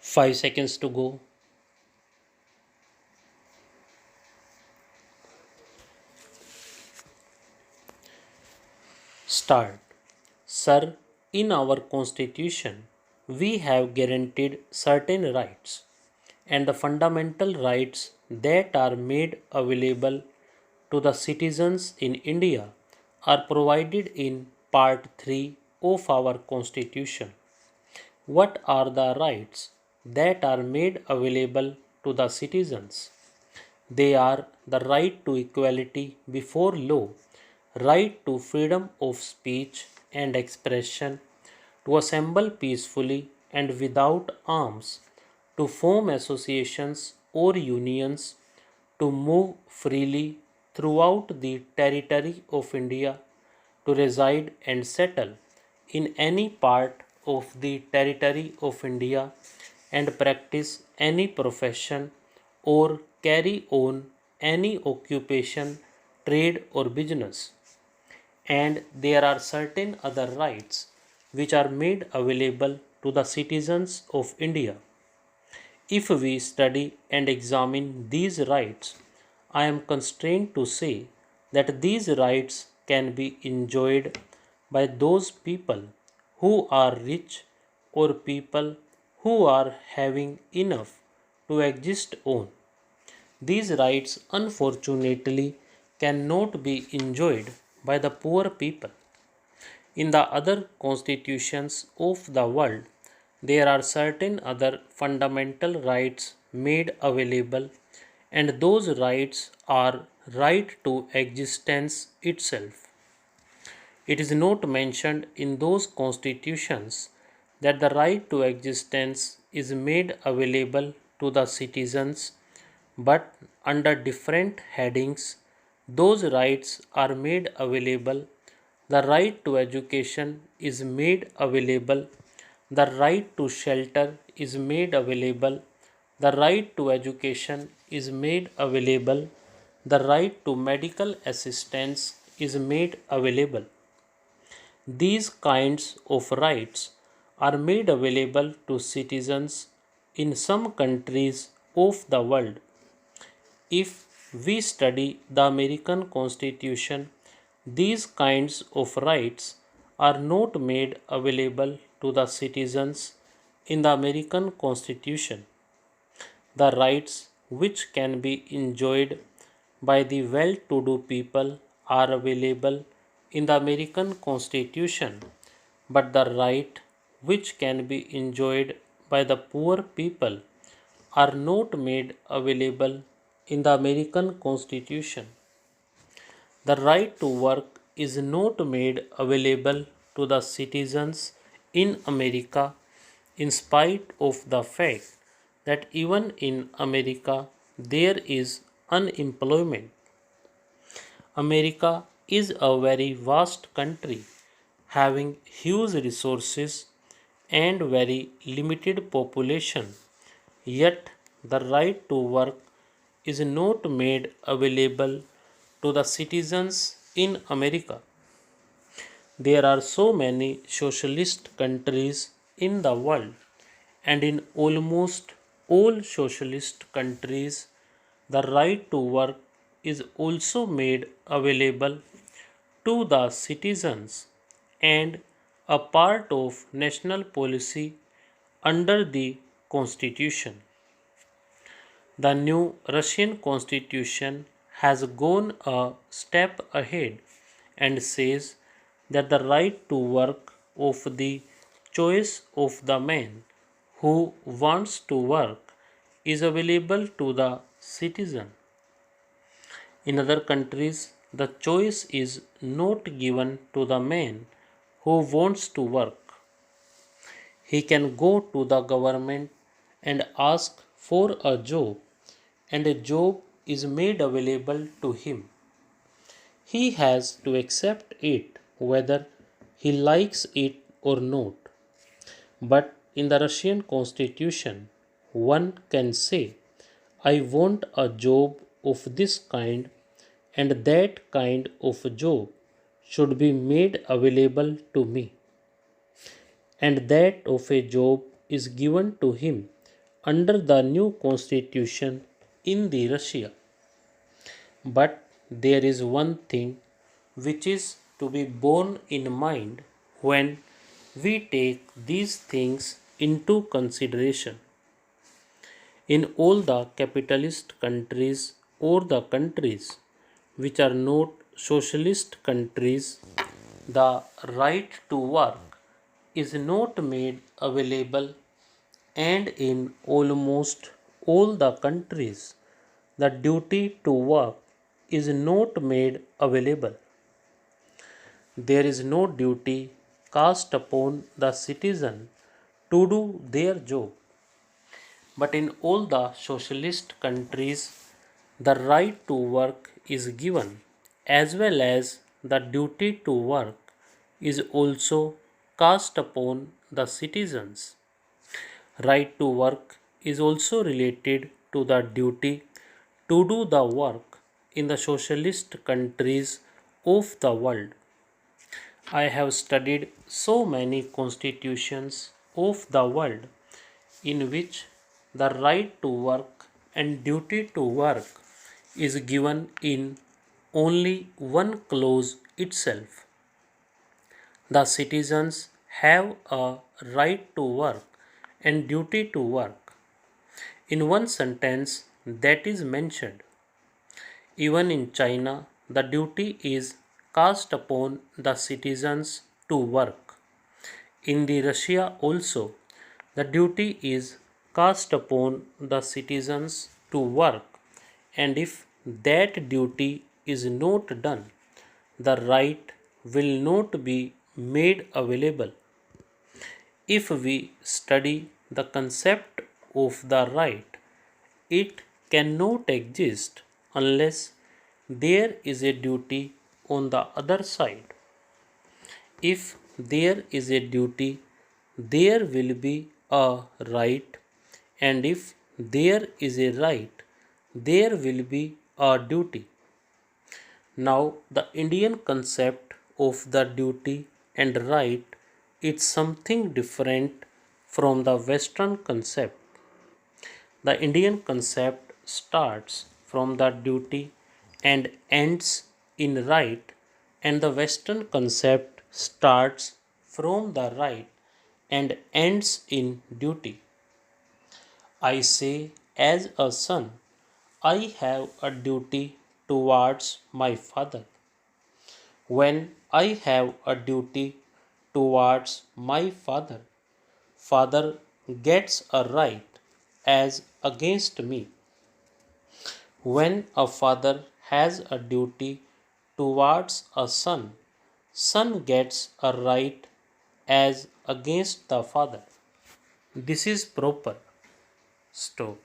5 seconds to go. Start. Sir, in our constitution, we have guaranteed certain rights, and the fundamental rights that are made available to the citizens in India are provided in Part 3 of our constitution. What are the rights that are made available to the citizens? They are the right to equality before law, right to freedom of speech and expression, to assemble peacefully and without arms, to form associations or unions, to move freely throughout the territory of India, to reside and settle in any part of the territory of India and practice any profession or carry on any occupation, trade, or business. And there are certain other rights which are made available to the citizens of India. If we study and examine these rights, I am constrained to say that these rights can be enjoyed by those people who are rich or people who are having enough to exist on. These rights, unfortunately, cannot be enjoyed by the poor people. In the other constitutions of the world, there are certain other fundamental rights made available, and those rights are right to existence itself. It is not mentioned in those constitutions that the right to existence is made available to the citizens, but under different headings, those rights are made available. The right to education is made available. The right to shelter is made available. The right to education is made available. The right to medical assistance is made available. These kinds of rights are made available to citizens in some countries of the world. If we study the American Constitution, these kinds of rights are not made available to the citizens in the American Constitution. The rights which can be enjoyed by the well to do people are available in the American Constitution, but the right which can be enjoyed by the poor people are not made available in the American Constitution. The right to work is not made available to the citizens in America, in spite of the fact that even in America there is unemployment. America is a very vast country having huge resources and very limited population, yet the right to work is not made available to the citizens in America. There are so many socialist countries in the world, and in almost all socialist countries, the right to work is also made available to the citizens and a part of national policy under the constitution. The new Russian constitution has gone a step ahead and says that the right to work of the choice of the man who wants to work is available to the citizen. In other countries, the choice is not given to the man who wants to work. He can go to the government and ask for a job, and a job is made available to him. He has to accept it whether he likes it or not. But in the Russian constitution, one can say, I want a job of this kind, and that kind of job should be made available to me, and that of a job is given to him under the new constitution in the Russia. But there is one thing which is to be borne in mind when we take these things into consideration. In all the capitalist countries or the countries which are not socialist countries, the right to work is not made available, and in almost all the countries, the duty to work is not made available. There is no duty cast upon the citizen to do their job. But in all the socialist countries, the right to work is given, as well as the duty to work is also cast upon the citizens. Right to work is also related to the duty to do the work in the socialist countries of the world. I have studied so many constitutions of the world in which the right to work and duty to work is given in only one clause itself. The citizens have a right to work and duty to work. In one sentence that is mentioned. Even in China, the duty is cast upon the citizens to work. In the Russia also, the duty is cast upon the citizens to work, and if that duty is not done, the right will not be made available. If we study the concept of the right, it cannot exist unless there is a duty on the other side. If there is a duty, there will be a right, and if there is a right, there will be a duty. Now, the Indian concept of the duty and right is something different from the Western concept. The Indian concept starts from the duty and ends in right, and the Western concept starts from the right and ends in duty. I say, as a son, I have a duty towards my father. When I have a duty towards my father, father gets a right as against me. When a father has a duty towards a son, son gets a right as against the father. This is proper. Stop.